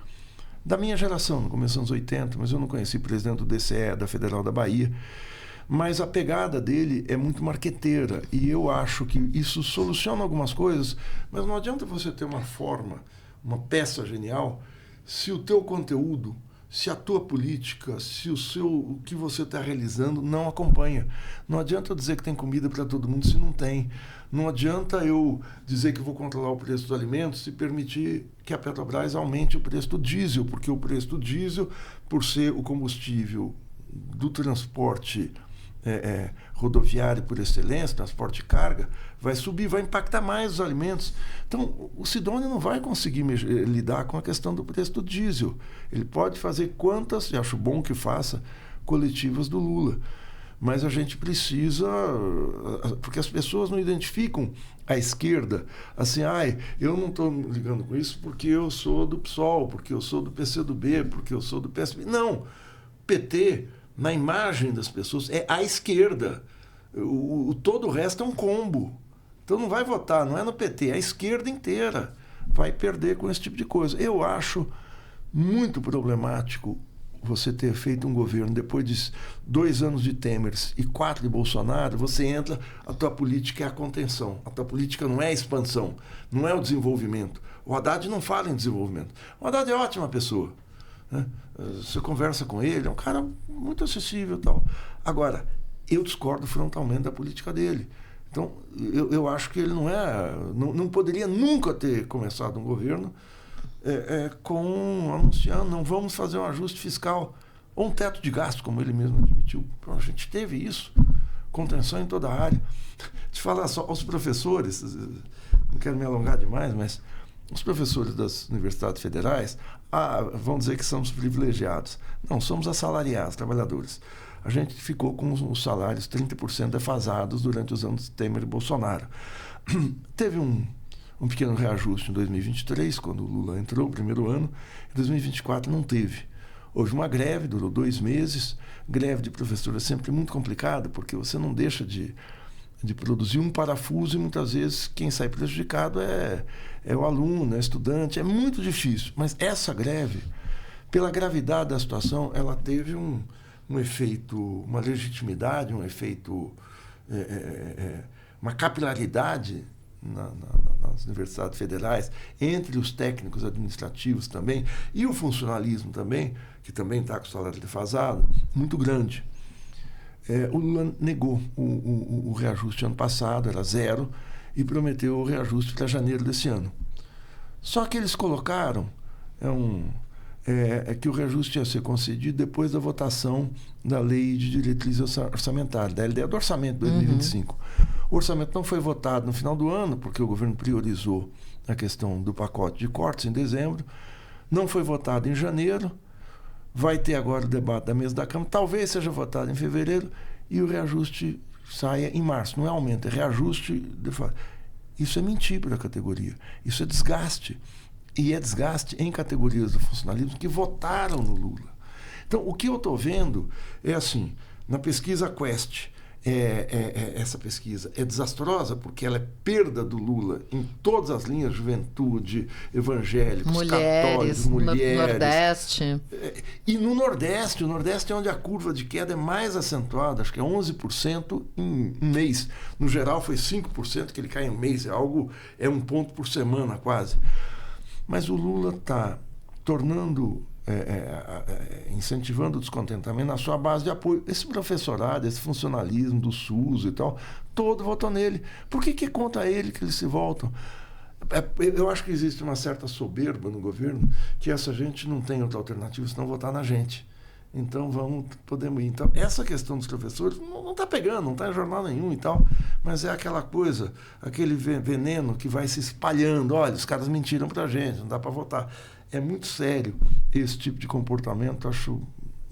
da minha geração, no começo dos anos 80, mas eu não conheci o presidente do DCE, da Federal da Bahia, mas a pegada dele é muito marqueteira, e eu acho que isso soluciona algumas coisas, mas não adianta você ter uma forma, uma peça genial, se o teu conteúdo, se a tua política, se o que você está realizando não acompanha. Não adianta eu dizer que tem comida para todo mundo se não tem. Não adianta eu dizer que vou controlar o preço dos alimentos e permitir que a Petrobras aumente o preço do diesel, porque o preço do diesel, por ser o combustível do transporte rodoviário por excelência, transporte de carga, vai subir, vai impactar mais os alimentos. Então, o Sidônio não vai conseguir lidar com a questão do preço do diesel. Ele pode fazer quantas, e acho bom que faça, coletivas do Lula. Mas a gente precisa, porque as pessoas não identificam a esquerda, assim, eu não estou ligando com isso porque eu sou do PSOL, porque eu sou do PCdoB, porque eu sou do PSB. Não, PT, na imagem das pessoas, é a esquerda. Todo o resto é um combo. Então não vai votar, não é no PT, é a esquerda inteira. Vai perder com esse tipo de coisa. Eu acho muito problemático você ter feito um governo depois de 2 anos de Temer e 4 de Bolsonaro, você entra, a tua política é a contenção. A tua política não é a expansão, não é o desenvolvimento. O Haddad não fala em desenvolvimento. O Haddad é ótima pessoa, né? Você conversa com ele, é um cara muito acessível e tal. Agora, eu discordo frontalmente da política dele. Então, eu acho que ele não poderia nunca ter começado um governo anunciando, não vamos fazer um ajuste fiscal ou um teto de gasto, como ele mesmo admitiu. A gente teve isso, contenção em toda a área. Te falar só aos professores, não quero me alongar demais, mas os professores das universidades federais vão dizer que somos privilegiados. Não, somos assalariados, trabalhadores. A gente ficou com os salários 30% defasados durante os anos de Temer e Bolsonaro. Teve um pequeno reajuste em 2023, quando o Lula entrou, o primeiro ano. Em 2024 não teve. Houve uma greve, durou 2 meses. Greve de professor é sempre muito complicada, porque você não deixa de produzir um parafuso e muitas vezes quem sai prejudicado é o aluno, é o estudante. É muito difícil. Mas essa greve, pela gravidade da situação, ela teve um efeito, uma legitimidade, um efeito, uma capilaridade nas universidades federais, entre os técnicos administrativos também, e o funcionalismo também, que também está com o salário defasado, muito grande. O Lula negou o reajuste ano passado, era 0, e prometeu o reajuste para janeiro desse ano. Só que eles colocaram que o reajuste ia ser concedido depois da votação da Lei de Diretriz Orçamentária, da LDO, do Orçamento de 2025. O orçamento não foi votado no final do ano, porque o governo priorizou a questão do pacote de cortes em dezembro. Não foi votado em janeiro. Vai ter agora o debate da mesa da Câmara. Talvez seja votado em fevereiro e o reajuste saia em março. Não é aumento, é reajuste. Isso é mentir para a categoria. Isso é desgaste. E é desgaste em categorias do funcionalismo que votaram no Lula. Então, o que eu estou vendo é assim, na pesquisa Quest, essa pesquisa é desastrosa porque ela é perda do Lula em todas as linhas, juventude, evangélicos, católicos, mulheres. Nordeste. E no Nordeste, o Nordeste é onde a curva de queda é mais acentuada, acho que é 11% em um mês. No geral foi 5% que ele cai em um mês, é um ponto por semana quase. Mas o Lula está tornando... incentivando o descontentamento na sua base de apoio. Esse professorado, esse funcionalismo do SUS e tal, todo votou nele. Por que é contra ele que eles se voltam? Eu acho que existe uma certa soberba no governo que essa gente não tem outra alternativa senão votar na gente. Então podemos ir. Então, essa questão dos professores não está pegando, não está em jornal nenhum e tal, mas é aquela coisa, aquele veneno que vai se espalhando. Olha, os caras mentiram para a gente, não dá para votar. É muito sério esse tipo de comportamento, acho,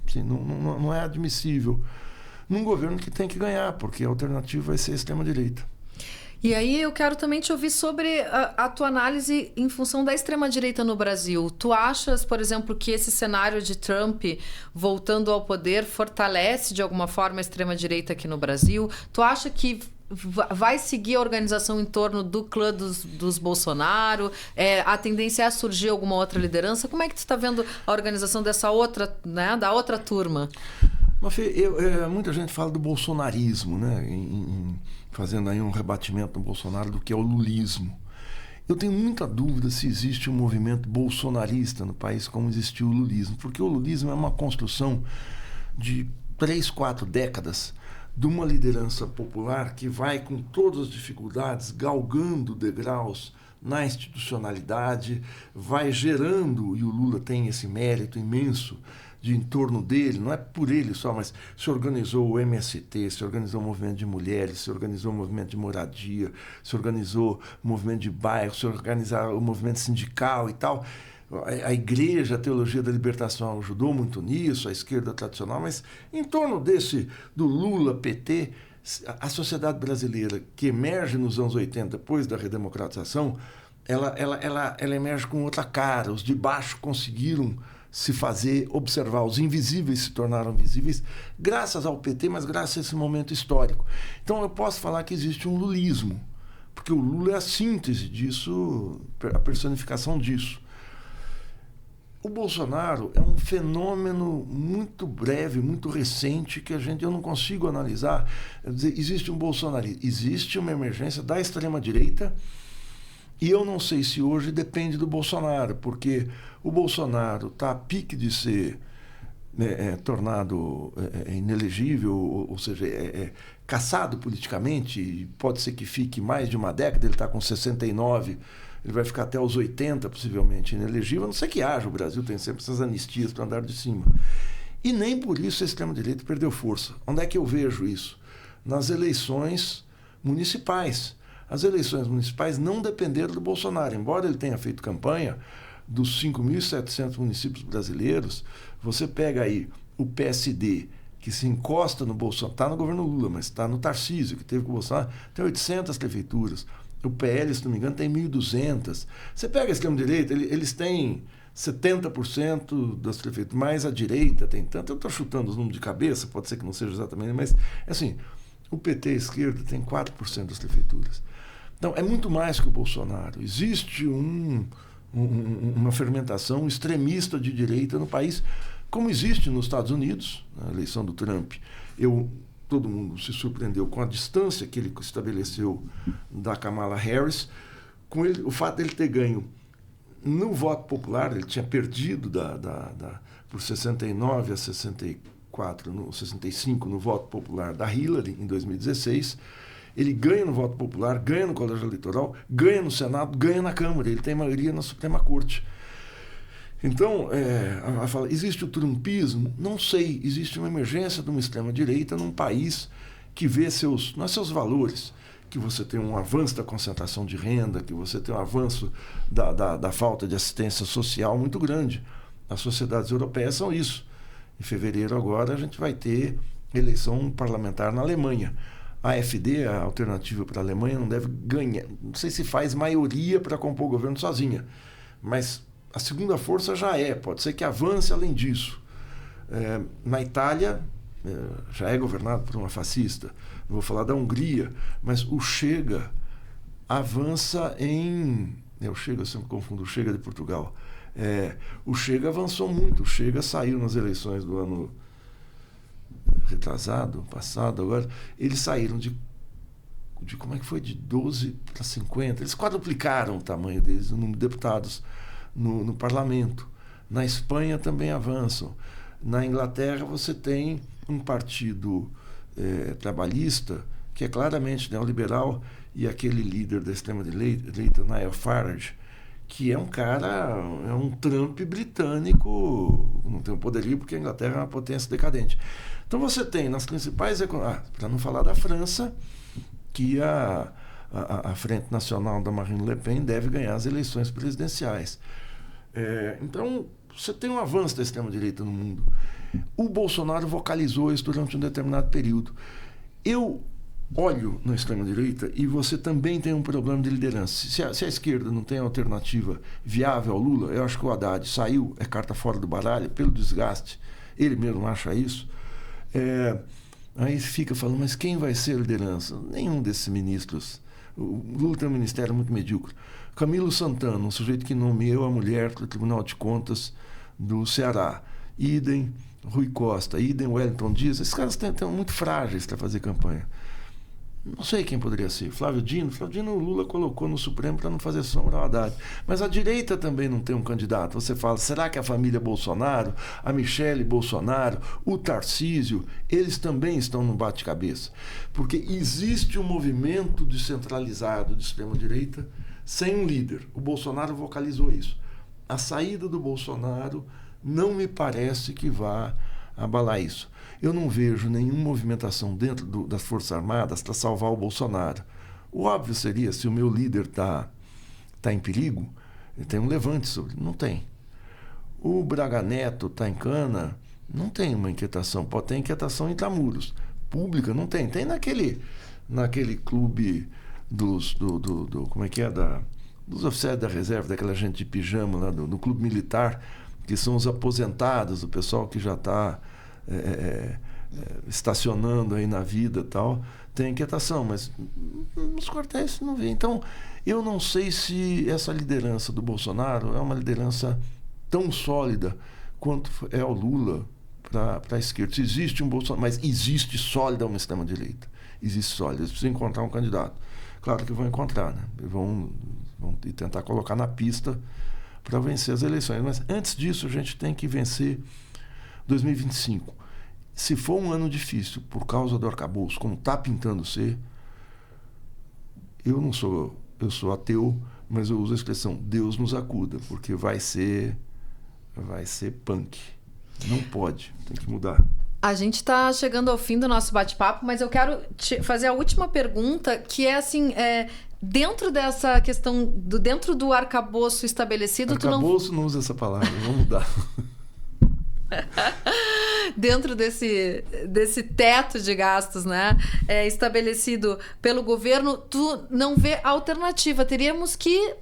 assim, não é admissível num governo que tem que ganhar, porque a alternativa vai ser a extrema-direita. E aí eu quero também te ouvir sobre a tua análise em função da extrema-direita no Brasil. Tu achas, por exemplo, que esse cenário de Trump voltando ao poder fortalece de alguma forma a extrema-direita aqui no Brasil? Tu acha que vai seguir a organização em torno do clã dos Bolsonaro? A tendência é a surgir alguma outra liderança? Como é que tu está vendo a organização dessa outra, né, da outra turma? Fê, muita gente fala do bolsonarismo, né, fazendo aí um rebatimento no Bolsonaro do que é o lulismo. Eu tenho muita dúvida se existe um movimento bolsonarista no país como existiu o lulismo, porque o lulismo é uma construção de 3, 4 décadas de uma liderança popular que vai com todas as dificuldades, galgando degraus na institucionalidade, vai gerando, e o Lula tem esse mérito imenso de em torno dele, não é por ele só, mas se organizou o MST, se organizou o movimento de mulheres, se organizou o movimento de moradia, se organizou o movimento de bairro, se organizou o movimento sindical e tal. A igreja, a teologia da libertação ajudou muito nisso, a esquerda tradicional, mas em torno do Lula, PT, a sociedade brasileira que emerge nos anos 80, depois da redemocratização, ela emerge com outra cara. Os de baixo conseguiram se fazer observar, os invisíveis se tornaram visíveis graças ao PT, mas graças a esse momento histórico. Então eu posso falar que existe um lulismo, porque o Lula é a síntese disso, a personificação disso. O Bolsonaro é um fenômeno muito breve, muito recente, que eu não consigo analisar. Existe um bolsonarismo, existe uma emergência da extrema-direita, e eu não sei se hoje depende do Bolsonaro, porque o Bolsonaro está a pique de ser tornado inelegível, ou seja, caçado politicamente, e pode ser que fique mais de uma década, ele está com 69, ele vai ficar até os 80, possivelmente, inelegível, a não ser que haja, o Brasil tem sempre essas anistias para andar de cima. E nem por isso a extrema-direita perdeu força. Onde é que eu vejo isso? Nas eleições municipais. As eleições municipais não dependeram do Bolsonaro, embora ele tenha feito campanha dos 5.700 municípios brasileiros. Você pega aí o PSD, que se encosta no Bolsonaro, está no governo Lula, mas está no Tarcísio, que teve com o Bolsonaro, tem 800 prefeituras. O PL, se não me engano, tem 1.200. Você pega a extrema-direita, eles têm 70% das prefeituras, mais a direita tem tanto. Eu estou chutando os números de cabeça, pode ser que não seja exatamente, mas, assim, o PT, a esquerda, tem 4% das prefeituras. Então, é muito mais que o Bolsonaro. Existe uma fermentação extremista de direita no país, como existe nos Estados Unidos, na eleição do Trump. Todo mundo se surpreendeu com a distância que ele estabeleceu da Kamala Harris, com o fato dele ter ganho no voto popular. Ele tinha perdido por 69 a 64, 65 no voto popular da Hillary em 2016. Ele ganha no voto popular, ganha no colégio eleitoral, ganha no Senado, ganha na Câmara. Ele tem maioria na Suprema Corte. Então, existe o trumpismo? Não sei. Existe uma emergência de uma extrema-direita num país que vê não é seus valores, que você tem um avanço da concentração de renda, que você tem um avanço da falta de assistência social muito grande. As sociedades europeias são isso. Em fevereiro agora a gente vai ter eleição parlamentar na Alemanha. A AfD, a alternativa para a Alemanha, não deve ganhar. Não sei se faz maioria para compor o governo sozinha, mas a segunda força já pode ser que avance além disso. Na Itália, já é governado por uma fascista. Não vou falar da Hungria, mas o Chega avança em... O Chega, eu sempre confundo o Chega de Portugal. O Chega avançou muito. O Chega saiu nas eleições do ano retrasado, passado, agora. Eles saíram de como é que foi? De 12 para 50. Eles quadruplicaram o tamanho deles, o número de deputados no parlamento. Na Espanha também avançam. Na Inglaterra você tem um partido trabalhista que é claramente neoliberal, e aquele líder da extrema-direita, Nigel Farage, que é um cara, é um Trump britânico, não tem o poderio porque a Inglaterra é uma potência decadente. Então você tem nas principais para não falar da França, que a Frente Nacional da Marine Le Pen deve ganhar as eleições presidenciais. Então você tem um avanço da extrema-direita no mundo. O Bolsonaro vocalizou isso durante um determinado período. Eu olho na extrema-direita e você também tem um problema de liderança. Se a esquerda não tem alternativa viável ao Lula, eu acho que o Haddad saiu, é carta fora do baralho, pelo desgaste, ele mesmo acha isso. Aí fica falando, mas quem vai ser a liderança? Nenhum desses ministros. O Lula tem um ministério muito medíocre. Camilo Santana, um sujeito que nomeou a mulher do Tribunal de Contas do Ceará. Idem Rui Costa, idem Wellington Dias. Esses caras estão muito frágeis para fazer campanha. Não sei quem poderia ser. Flávio Dino o Lula colocou no Supremo para não fazer sombra ao Haddad. Mas a direita também não tem um candidato. Você fala, será que a família Bolsonaro, a Michele Bolsonaro, o Tarcísio, eles também estão no bate-cabeça? Porque existe um movimento descentralizado de extrema-direita sem um líder. O Bolsonaro vocalizou isso. A saída do Bolsonaro não me parece que vá abalar isso. Eu não vejo nenhuma movimentação dentro das Forças Armadas para salvar o Bolsonaro. O óbvio seria, se o meu líder está em perigo, ele tem um levante sobre ele. Não tem. O Braga Neto está em cana, não tem uma inquietação. Pode ter inquietação em Intramuros. Pública, não tem. Tem naquele clube como é que é? Dos oficiais da reserva, daquela gente de pijama lá no clube militar, que são os aposentados, o pessoal que já está estacionando aí na vida e tal, tem inquietação, mas nos quartéis não vê. Então, eu não sei se essa liderança do Bolsonaro é uma liderança tão sólida quanto é o Lula para a esquerda. Se existe um Bolsonaro, mas existe sólida uma extrema-direita. Existe sólida. Eles precisam encontrar um candidato. Claro que vão encontrar, né? Vão tentar colocar na pista para vencer as eleições. Mas antes disso, a gente tem que vencer 2025. Se for um ano difícil por causa do arcabouço, como está pintando ser, eu sou ateu, mas eu uso a expressão Deus nos acuda, porque vai ser punk. Não pode, tem que mudar. A gente está chegando ao fim do nosso bate-papo, mas eu quero te fazer a última pergunta, que é assim, dentro dessa questão, dentro do arcabouço estabelecido... Arcabouço não usa essa palavra, vamos mudar. Dentro desse teto de gastos, né, estabelecido pelo governo, tu não vê alternativa. Teríamos que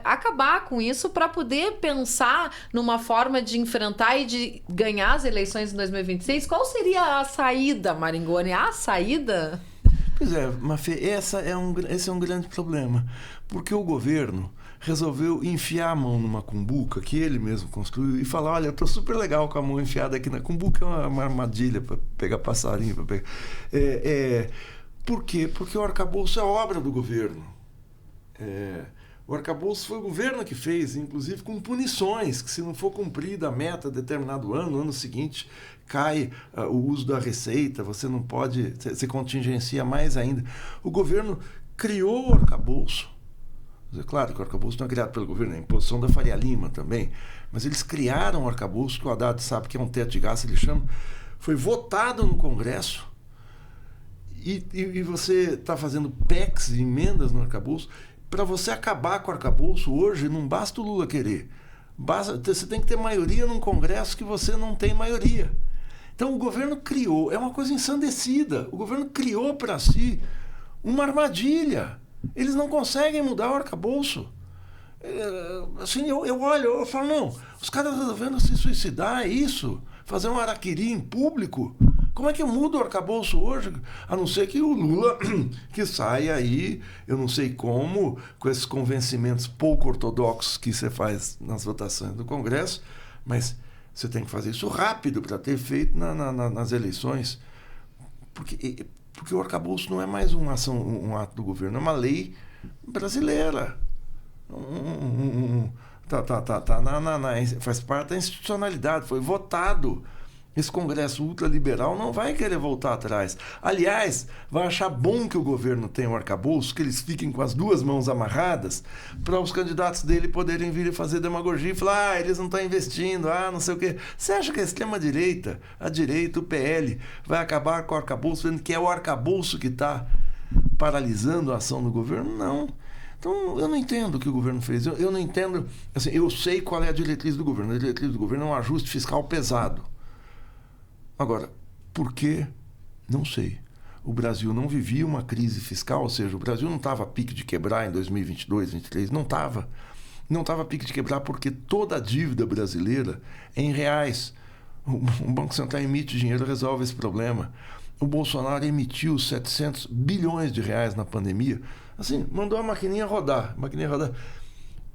acabar com isso para poder pensar numa forma de enfrentar e de ganhar as eleições em 2026. Qual seria a saída, Maringoni? A saída? Pois é, Mafê, esse é um grande problema, porque o governo resolveu enfiar a mão numa cumbuca que ele mesmo construiu e falar, olha, eu estou super legal com a mão enfiada aqui na cumbuca, é uma armadilha para pegar passarinho. Por quê? Porque o arcabouço é obra do governo. O arcabouço foi o governo que fez, inclusive com punições, que se não for cumprida a meta determinado ano, no ano seguinte cai o uso da receita, você não pode, você contingencia mais ainda. O governo criou o arcabouço. Claro que o arcabouço não é criado pelo governo, é a imposição da Faria Lima também, mas eles criaram o arcabouço, que o Haddad sabe que é um teto de gasto, ele chama, foi votado no Congresso, e você está fazendo PECs e emendas no arcabouço. Para você acabar com o arcabouço hoje, não basta o Lula querer. Você tem que ter maioria num Congresso que você não tem maioria. Então o governo criou, é uma coisa ensandecida, o governo criou para si uma armadilha. Eles não conseguem mudar o arcabouço. Assim, eu olho, eu falo, não, os caras resolvendo se suicidar, é isso. fazer um araquiri em público. Como é que muda o arcabouço hoje? A não ser que o Lula que saia aí, eu não sei como, com esses convencimentos pouco ortodoxos que você faz nas votações do Congresso, mas você tem que fazer isso rápido para ter feito nas eleições. Porque o arcabouço não é mais um ato do governo, é uma lei brasileira. Faz parte da institucionalidade, foi votado. Esse Congresso ultraliberal não vai querer voltar atrás. Aliás, vai achar bom que o governo tenha um arcabouço, que eles fiquem com as duas mãos amarradas, para os candidatos dele poderem vir e fazer demagogia e falar, eles não estão investindo, não sei o quê. Você acha que a extrema-direita, a direita, o PL, vai acabar com o arcabouço, vendo que é o arcabouço que está paralisando a ação do governo? Não. Então, eu não entendo o que o governo fez. Eu não entendo... Assim, eu sei qual é a diretriz do governo. A diretriz do governo é um ajuste fiscal pesado. Agora, por quê? Não sei. O Brasil não vivia uma crise fiscal, ou seja, o Brasil não estava a pique de quebrar em 2022, 2023, não estava. Não estava a pique de quebrar porque toda a dívida brasileira é em reais. O Banco Central emite dinheiro e resolve esse problema. O Bolsonaro emitiu 700 bilhões de reais na pandemia. Assim, mandou a maquininha rodar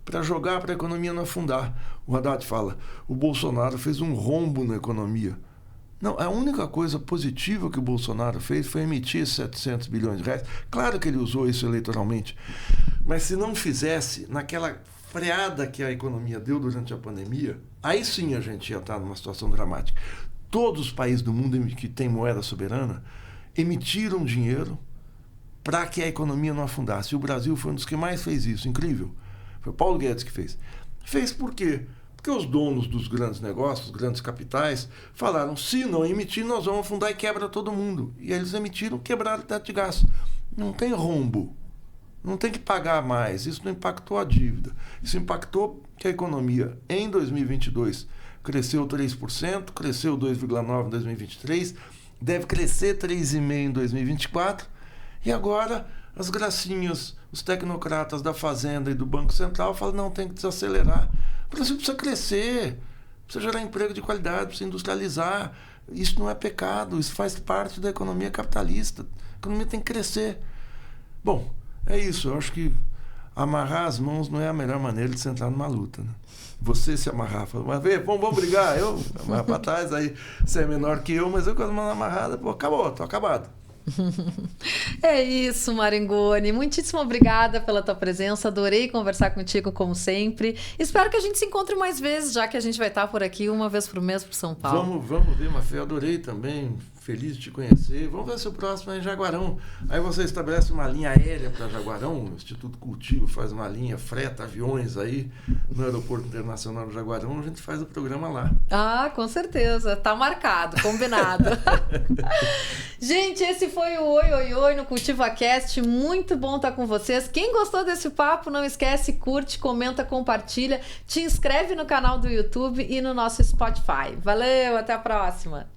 para jogar para a economia não afundar. O Haddad fala, o Bolsonaro fez um rombo na economia. Não, a única coisa positiva que o Bolsonaro fez foi emitir 700 bilhões de reais. Claro que ele usou isso eleitoralmente, mas se não fizesse, naquela freada que a economia deu durante a pandemia, aí sim a gente ia estar numa situação dramática. Todos os países do mundo que têm moeda soberana emitiram dinheiro para que a economia não afundasse. E o Brasil foi um dos que mais fez isso. Incrível. Foi o Paulo Guedes que fez. Fez por quê? Porque os donos dos grandes negócios, dos grandes capitais, falaram, se não emitir, nós vamos afundar e quebra todo mundo. E eles emitiram, quebraram o teto de gastos. Não tem rombo. Não tem que pagar mais. Isso não impactou a dívida. Isso impactou que a economia, em 2022, cresceu 3%, cresceu 2,9% em 2023, deve crescer 3,5% em 2024. E agora, as gracinhas, os tecnocratas da Fazenda e do Banco Central falam, não, tem que desacelerar. O Brasil precisa crescer, precisa gerar emprego de qualidade, precisa industrializar. Isso não é pecado, isso faz parte da economia capitalista. A economia tem que crescer. Bom, é isso. Eu acho que amarrar as mãos não é a melhor maneira de você entrar numa luta, né? Você se amarrar, fala, mas vê, vamos brigar. Eu amarrar para trás, aí você é menor que eu, mas eu com as mãos amarradas, pô, acabou, tô acabado. É isso, Marangoni. Muitíssimo obrigada pela tua presença. Adorei conversar contigo, como sempre. Espero que a gente se encontre mais vezes, já que a gente vai estar por aqui uma vez por mês por São Paulo. Vamos ver, Mafê. Adorei também. Feliz de te conhecer. Vamos ver se o próximo é em Jaguarão. Aí você estabelece uma linha aérea para Jaguarão. O Instituto Cultivo faz uma linha, freta aviões aí no Aeroporto Internacional de Jaguarão. A gente faz o programa lá. Ah, com certeza. Tá marcado, combinado. Gente, esse foi o Oi, Oi, Oi no CultivaCast. Muito bom estar com vocês. Quem gostou desse papo, não esquece, curte, comenta, compartilha. Te inscreve no canal do YouTube e no nosso Spotify. Valeu, até a próxima.